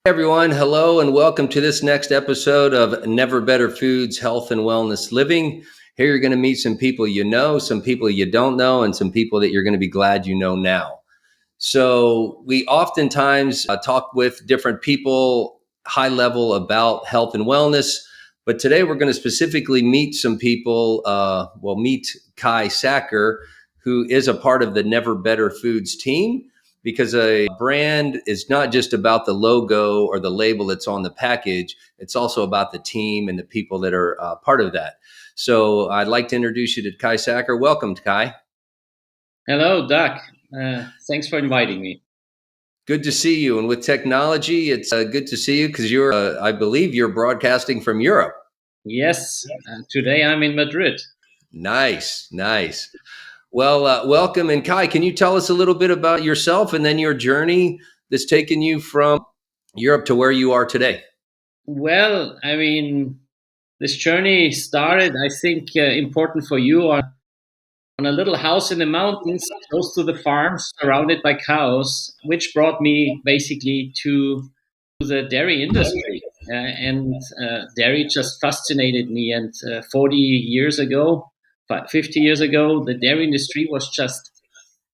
Everyone, hello and welcome to this next episode of Never Better Foods, Health and Wellness Living. Here you're going to meet some people you know, some people you don't know, and some people that you're going to be glad you know now. So we oftentimes talk with different people, high level about health and wellness, but today we're going to specifically meet some people. We'll meet Kai Sacher, who is a part of the Never Better Foods team, because a brand is not just about the logo or the label that's on the package. It's also about the team and the people that are part of that. So I'd like to introduce you to Kai Sacher. Welcome, Kai. Hello, Doug. Thanks for inviting me. Good to see you. And with technology, it's good to see you because I believe you're broadcasting from Europe. Yes, today I'm in Madrid. Nice, nice. Well, welcome. And Kai, can you tell us a little bit about yourself and then your journey that's taken you from Europe to where you are today? Well, this journey started, I think, important for you on a little house in the mountains, close to the farm, surrounded by cows, which brought me basically to the dairy industry. And dairy just fascinated me. And 40 years ago, 50 years ago, the dairy industry was just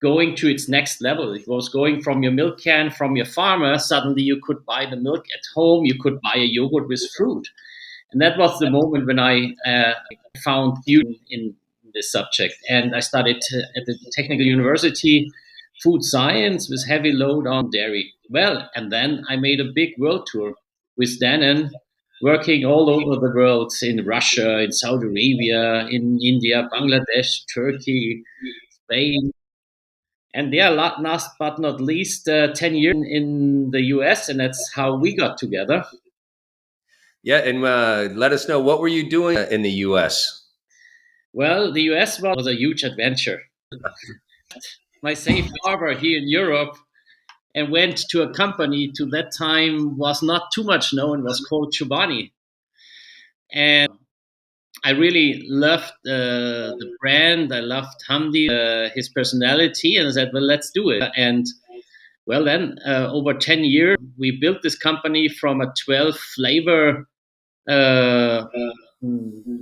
going to its next level. It was going from your milk can from your farmer. Suddenly, you could buy the milk at home. You could buy a yogurt with fruit, and that was the moment when I found beauty in this subject. And I studied at the technical university food science with heavy load on dairy. Well, and then I made a big world tour with Danone, working all over the world in Russia, in Saudi Arabia, in India, Bangladesh, Turkey, Spain, and yeah, last but not least, 10 years in the US, and that's how we got together. Yeah, and let us know, what were you doing in the U.S.? Well, the US was a huge adventure. My safe harbor here in Europe and went to a company to that time was not too much known, was called Chobani. And I really loved the brand. I loved Hamdi, his personality, and I said, well, let's do it. And well, then over 10 years, we built this company from a 12 flavor uh,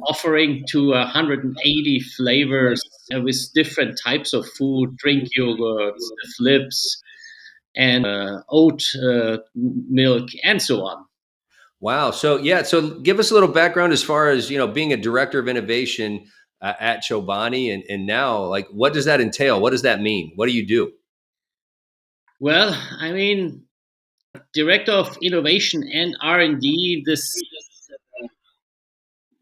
offering to 180 flavors with different types of food, drink yogurts, flips, and oat milk, and so on. Wow. So yeah, so give us a little background as far as, being a director of innovation at Chobani and now, like, what does that entail? What does that mean? What do you do? Well, director of innovation and R&D.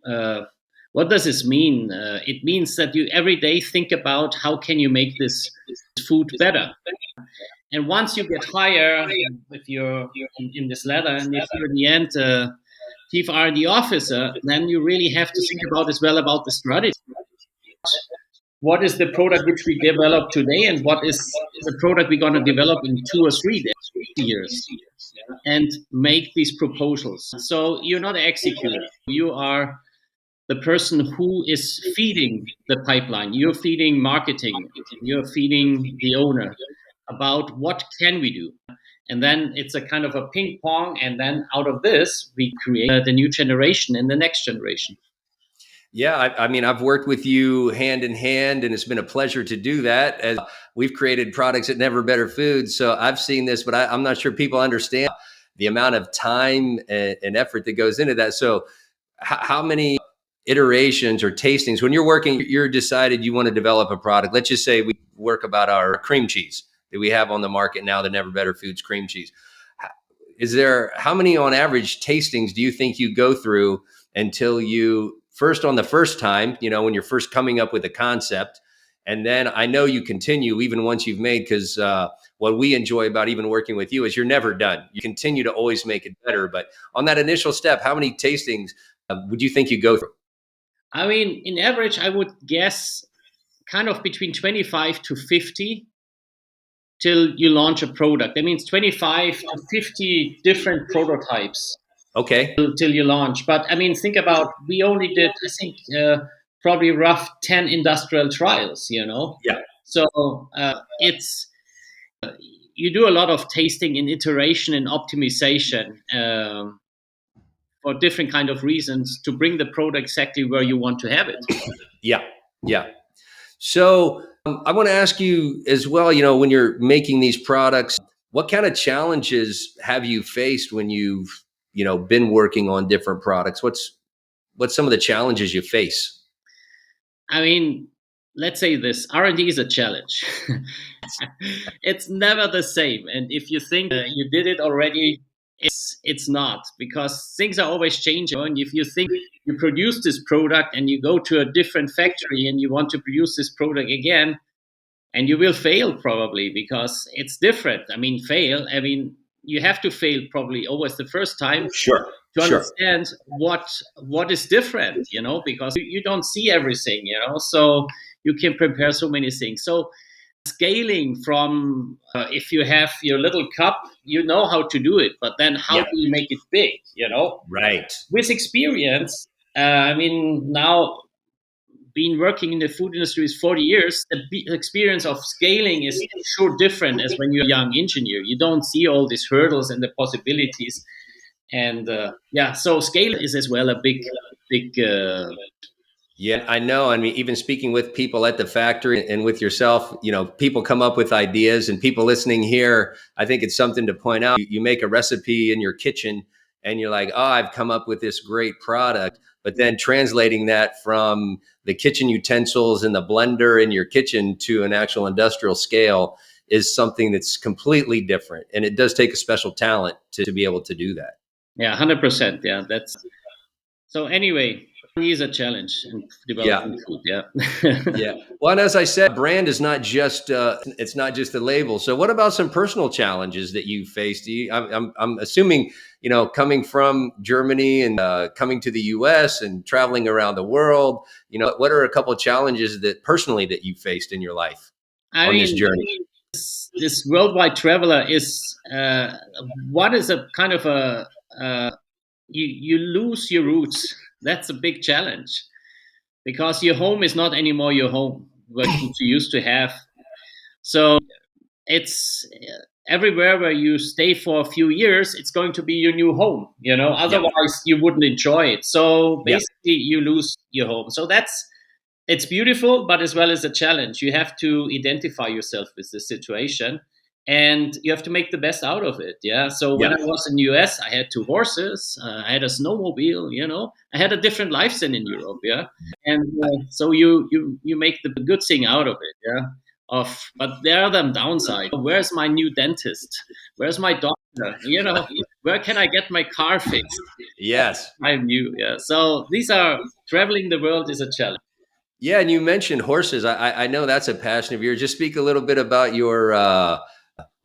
Uh, what does this mean? It means that you every day think about how can you make this food better. And once you get higher, if you're in this ladder, and if you're in the end chief R&D officer, then you really have to think about as well about the strategy. What is the product which we develop today, and what is the product we're going to develop in 2 or 3 years, and make these proposals. So you're not an executor. You are the person who is feeding the pipeline. You're feeding marketing. You're feeding the owner about what can we do. And then it's a kind of a ping pong. And then out of this, we create the new generation and the next generation. Yeah, I mean, I've worked with you hand in hand, and it's been a pleasure to do that as we've created products at Never Better Foods. So I've seen this, but I'm not sure people understand the amount of time and effort that goes into that. So how many iterations or tastings when you're working, you're decided you want to develop a product? Let's just say we work about our cream cheese that we have on the market now, the Never Better Foods cream cheese. Is there, how many on average tastings do you think you go through until you first, on the first time, when you're first coming up with a concept, and then I know you continue even once you've made, because what we enjoy about even working with you is you're never done. You continue to always make it better. But on that initial step, how many tastings would you think you go through? In average, I would guess kind of between 25 to 50 till you launch a product. That means 25 to 50 different prototypes Okay. till you launch. But think about, we only did, I think, probably rough 10 industrial trials. Yeah. So it's you do a lot of tasting and iteration and optimization for different kind of reasons to bring the product exactly where you want to have it. Yeah. Yeah. So I want to ask you as well, you know, when you're making these products, what kind of challenges have you faced when you've, you know, been working on different products? What's some of the challenges you face? I mean, let's say this: R&D is a challenge. It's never the same, and if you think you did it already, it's not, because things are always changing. And if you think you produce this product and you go to a different factory and you want to produce this product again, and you will fail probably because it's different. I mean, fail. I mean, you have to fail probably always the first time Sure. to Sure. understand what is different, because you don't see everything, so you can prepare so many things. So scaling from if you have your little cup, you know how to do it, but then how Yeah. do you make it big, Right. with experience. I mean, now been working in the food industry is 40 years, the experience of scaling is sure different as when you're a young engineer. You don't see all these hurdles and the possibilities. And yeah, so scale is as well a big Yeah, I know. I mean, even speaking with people at the factory and with yourself, you know, people come up with ideas, and people listening here, I think it's something to point out. You make a recipe in your kitchen and you're like, oh, I've come up with this great product. But then translating that from the kitchen utensils and the blender in your kitchen to an actual industrial scale is something that's completely different. And it does take a special talent to be able to do that. yeah, 100%. Yeah, that's so. Anyway, it is a challenge in Yeah. developing food. Yeah. Yeah. Well, and as I said, brand is not just it's not just a label. So, what about some personal challenges that you faced? I'm assuming, you know, coming from Germany and coming to the U.S. and traveling around the world. You know, what are a couple of challenges that personally that you faced in your life I on this mean, journey? this worldwide traveler is what is a kind of a you lose your roots. That's a big challenge because your home is not anymore your home, what you used to have. So it's everywhere where you stay for a few years, it's going to be your new home, Yeah. otherwise you wouldn't enjoy it. So Yeah. basically you lose your home. So it's beautiful, but as well as a challenge. You have to identify yourself with the situation, and you have to make the best out of it. Yeah. So when Yeah. I was in US, I had 2 horses, I had a snowmobile. I had a different life than in Europe. Yeah. And so you make the good thing out of it. Yeah. But there are them downside. Where's my new dentist? Where's my doctor? Where can I get my car fixed? Yes. I'm new. Yeah. So these are traveling the world is a challenge. Yeah. And you mentioned horses. I know that's a passion of yours. Just speak a little bit about your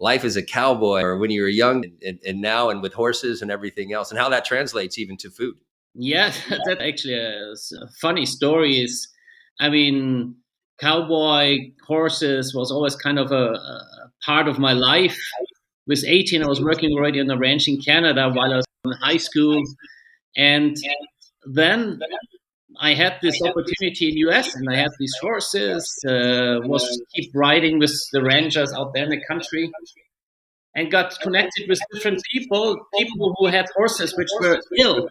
life as a cowboy, or when you were young, and now, and with horses and everything else, and how that translates even to food. Yeah, that actually a funny story is, I mean, cowboy horses was always kind of a part of my life. With 18, I was working already on a ranch in Canada while I was in high school, and then I had this opportunity in US, and I had these horses. Was keep riding with the ranchers out there in the country, and got connected with different people who had horses which were ill,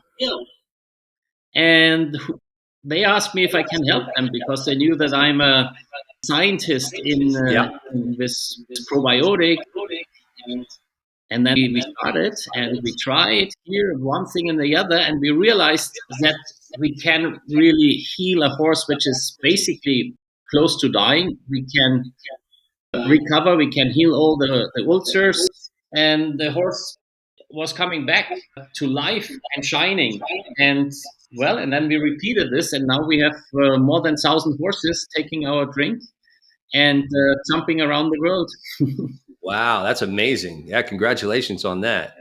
and they asked me if I can help them because they knew that I'm a scientist Yeah. in this probiotic. And then we started and we tried here one thing and the other, and we realized that we can really heal a horse which is basically close to dying. We can recover, we can heal all the ulcers, and the horse was coming back to life and shining. And well, and then we repeated this, and now we have more than 1,000 horses taking our drink and jumping around the world. Wow, that's amazing. Yeah, congratulations on that.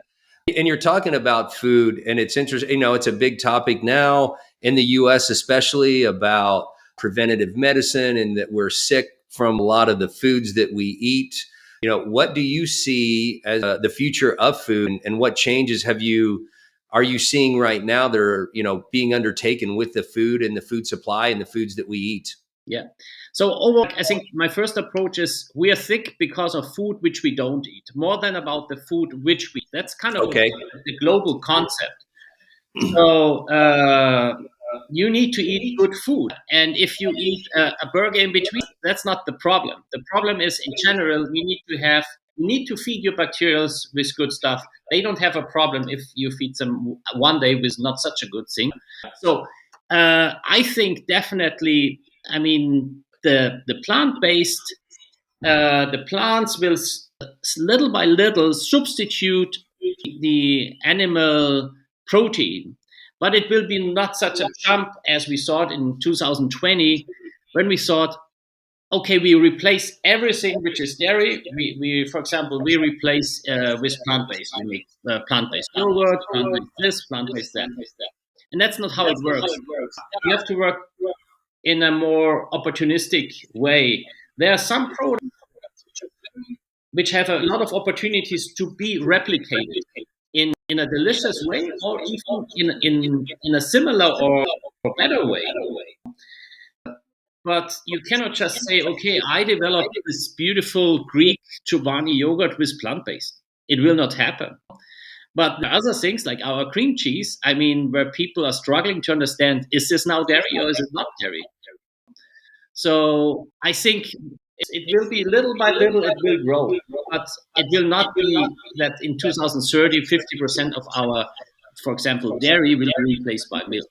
And you're talking about food, and it's interesting. You know, it's a big topic now in the US, especially about preventative medicine, and that we're sick from a lot of the foods that we eat. You know, what do you see as the future of food, and what changes are you seeing right now that are, you know, being undertaken with the food and the food supply and the foods that we eat? Yeah. So overall, I think my first approach is we are sick because of food which we don't eat, more than about the food which we eat. That's kind of Okay. the global concept. So you need to eat good food, and if you eat a burger in between, that's not the problem. The problem is in general you need to feed your bacteria with good stuff. They don't have a problem if you feed them one day with not such a good thing. So I think definitely. I mean, the plant based the plants will little by little substitute the animal protein, but it will be not such a jump as we saw it in 2020 when we thought, okay, we replace everything which is dairy. We for example, we replace with plant-based. We make plant-based yogurt, plant-based this, plant-based that. And that's not how it works. You have to work in a more opportunistic way. There are some products which have a lot of opportunities to be replicated in a delicious way or even in a similar or better way. But you cannot just say, okay, I developed this beautiful Greek Chobani yogurt with plant based. It will not happen. But the other things like our cream cheese, I mean, where people are struggling to understand, is this now dairy or is it not dairy? So I think it will be little by little, it will grow, but it will not be that in 2030, 50% of our, for example, dairy will be replaced by milk.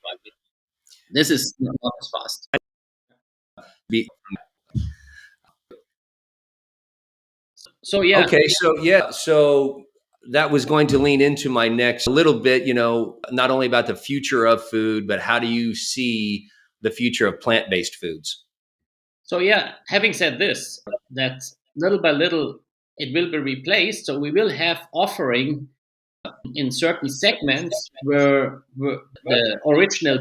This is not as fast. Be- So yeah, Okay, so yeah, so that was going to lean into my next a little bit, not only about the future of food, but how do you see the future of plant-based foods? so yeah. Having said this, that little by little it will be replaced. So we will have offering in certain segments where the original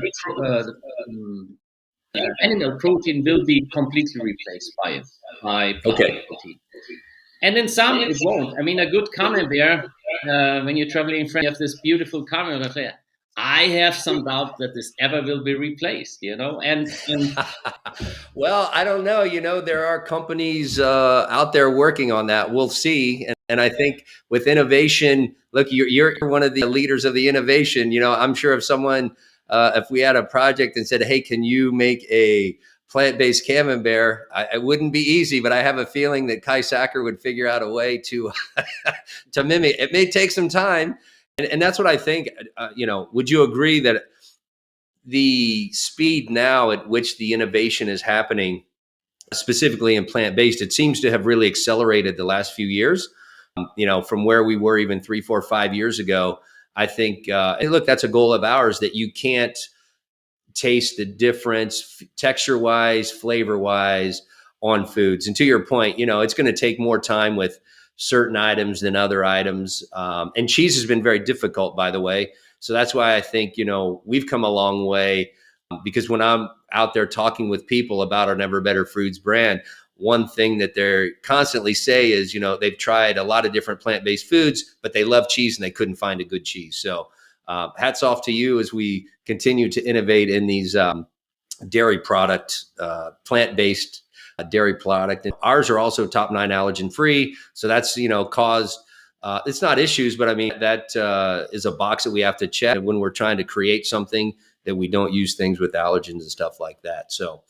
animal protein will be completely replaced by plant Okay. protein. And in some, it won't. I mean, a good camembert, when you're traveling in France, you have this beautiful camembert there. I have some doubt that this ever will be replaced, and Well, I don't know. There are companies out there working on that. We'll see. And I think with innovation, look, you're one of the leaders of the innovation. I'm sure if we had a project and said, hey, can you make a plant-based camembert? It wouldn't be easy, but I have a feeling that Kai Sacher would figure out a way to to mimic. It may take some time. And that's what I think. Would you agree that the speed now at which the innovation is happening, specifically in plant based, it seems to have really accelerated the last few years. From where we were even 3, 4, 5 years ago. I think, and look, that's a goal of ours that you can't taste the difference texture wise, flavor wise on foods. And to your point, it's going to take more time with certain items than other items. And cheese has been very difficult, by the way. So that's why I think, we've come a long way, because when I'm out there talking with people about our Never Better Foods brand, one thing that they're constantly say is, they've tried a lot of different plant-based foods, but they love cheese and they couldn't find a good cheese. So hats off to you as we continue to innovate in these dairy product, plant-based dairy product. And ours are also top 9 allergen free. So that's, caused, it's not issues, but I mean, that is a box that we have to check when we're trying to create something that we don't use things with allergens and stuff like that. So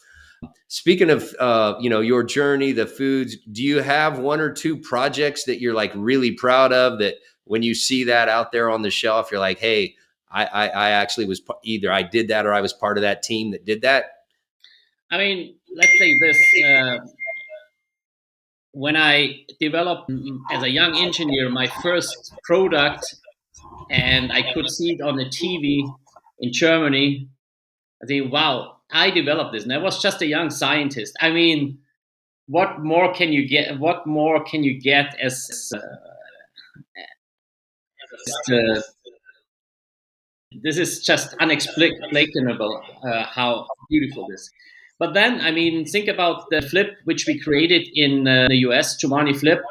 speaking of, your journey, the foods, do you have one or two projects that you're like really proud of, that when you see that out there on the shelf, you're like, hey, I actually was either I did that or I was part of that team that did that? I mean, let's say this: when I developed as a young engineer my first product, and I could see it on the TV in Germany, I think, wow, I developed this, and I was just a young scientist. I mean, what more can you get? What more can you get as uh, this is just unexplainable how beautiful this. But then, I mean, think about the flip which we created in the US, Chobani Flip.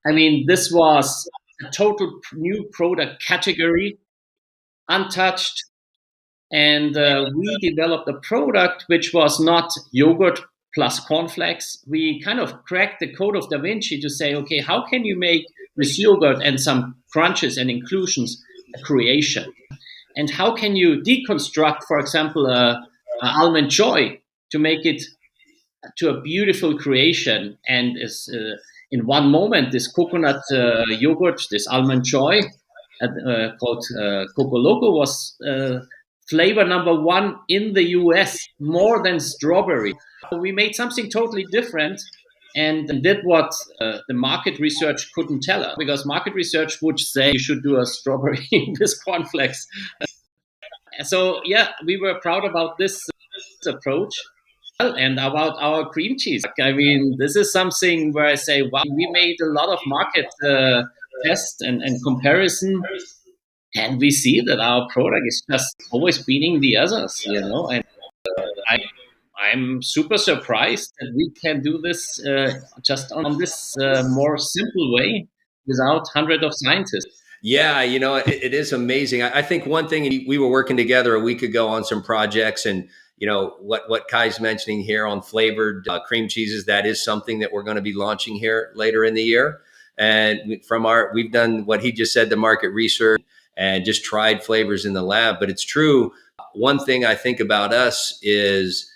I mean, this was a total new product category, untouched, and we developed a product which was not yogurt plus cornflakes. We kind of cracked the code of Da Vinci to say, okay, how can you make with yogurt and some crunches and inclusions a creation? And how can you deconstruct, for example, almond joy to make it to a beautiful creation? And is in one moment, this coconut yogurt, this almond joy, called Coco Loco, was flavor number one in the US, more than strawberry. We made something totally different and did what the market research couldn't tell us, because market research would say you should do a strawberry with cornflakes. So yeah, we were proud about this approach and about our cream cheese. I mean, this is something where I say, wow, we made a lot of market tests and comparison, and we see that our product is just always beating the others, and I, I'm super surprised that we can do this just on this more simple way without hundreds of scientists. Yeah, it is amazing. I think one thing, we were working together a week ago on some projects, and what Kai's mentioning here on flavored cream cheeses, that is something that we're going to be launching here later in the year. And we've done what he just said, the market research, and just tried flavors in the lab. But it's true. One thing I think about us is,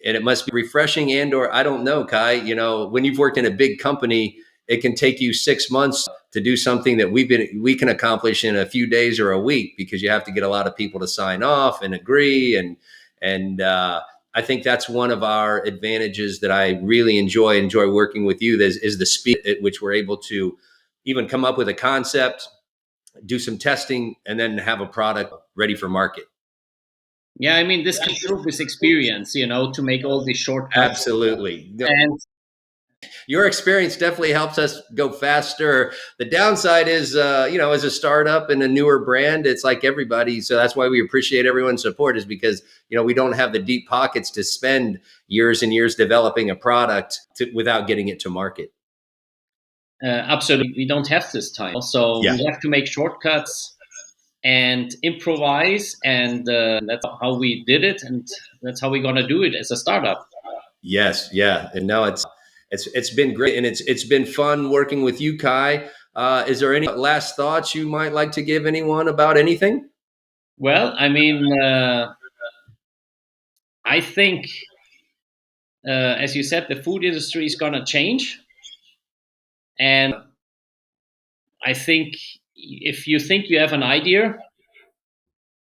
and it must be refreshing, and or I don't know, Kai, when you've worked in a big company, it can take you 6 months to do something that we can accomplish in a few days or a week, because you have to get a lot of people to sign off and agree. And I think that's one of our advantages that I really enjoy working with you, is the speed at which we're able to even come up with a concept, do some testing, and then have a product ready for market. Yeah, I mean, this can prove this experience, to make all these shortcuts. Absolutely. And Your experience definitely helps us go faster. The downside is, as a startup and a newer brand, it's like everybody. So that's why we appreciate everyone's support, is because, we don't have the deep pockets to spend years and years developing a product without getting it to market. absolutely, we don't have this time. So Yeah. we have to make shortcuts and improvise. And that's how we did it. And that's how we're going to do it as a startup. Yes. Yeah. And no, it's been great, and it's been fun working with you, Kai. Is there any last thoughts you might like to give anyone about anything? Well, I mean, I think, as you said, the food industry is going to change. And I think if you think you have an idea,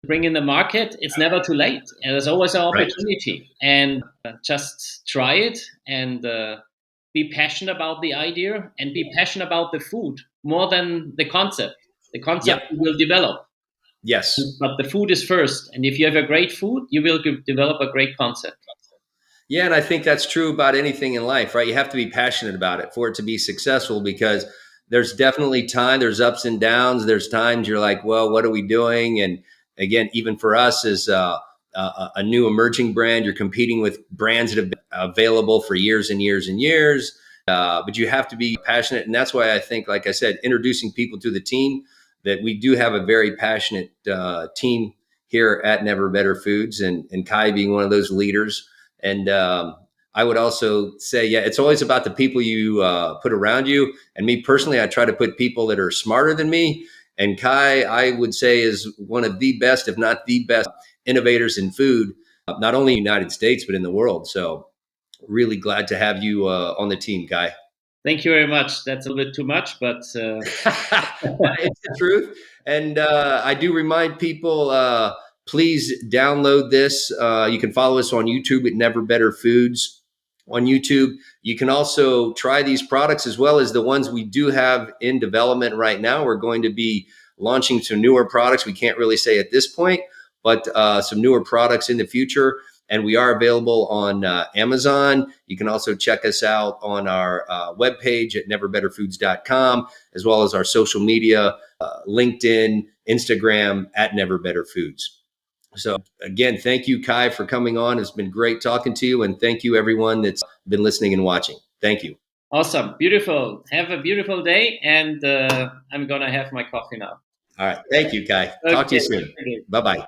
bring in the market, it's never too late. And there's always an Right. opportunity. And just try it and be passionate about the idea and be passionate about the food more than the concept. The concept Yep. you will develop, Yes. but the food is first. And if you have a great food, you will develop a great concept. Yeah, and I think that's true about anything in life, right? You have to be passionate about it for it to be successful, because there's definitely there's ups and downs. There's times you're like, well, what are we doing? And again, even for us as a new emerging brand, you're competing with brands that have been available for years and years and years. But you have to be passionate. And that's why I think, like I said, introducing people to the team, that we do have a very passionate team here at Never Better Foods, and Kai being one of those leaders. And I would also say, yeah, it's always about the people you put around you. And me personally, I try to put people that are smarter than me. And Kai, I would say, is one of the best, if not the best, innovators in food, not only in the United States, but in the world. So really glad to have you on the team, Kai. Thank you very much. That's a little bit too much, but It's the truth. And I do remind people, please download this. You can follow us on YouTube at Never Better Foods on YouTube. You can also try these products, as well as the ones we do have in development right now. We're going to be launching some newer products. We can't really say at this point, but some newer products in the future. And we are available on Amazon. You can also check us out on our webpage at neverbetterfoods.com, as well as our social media, LinkedIn, Instagram at Never Better Foods. So again, thank you, Kai, for coming on. It's been great talking to you. And thank you, everyone that's been listening and watching. Thank you. awesome. Beautiful. Have a beautiful day. And I'm going to have my coffee now. All right. Thank you, Kai. Talk to you Okay. soon. Bye-bye.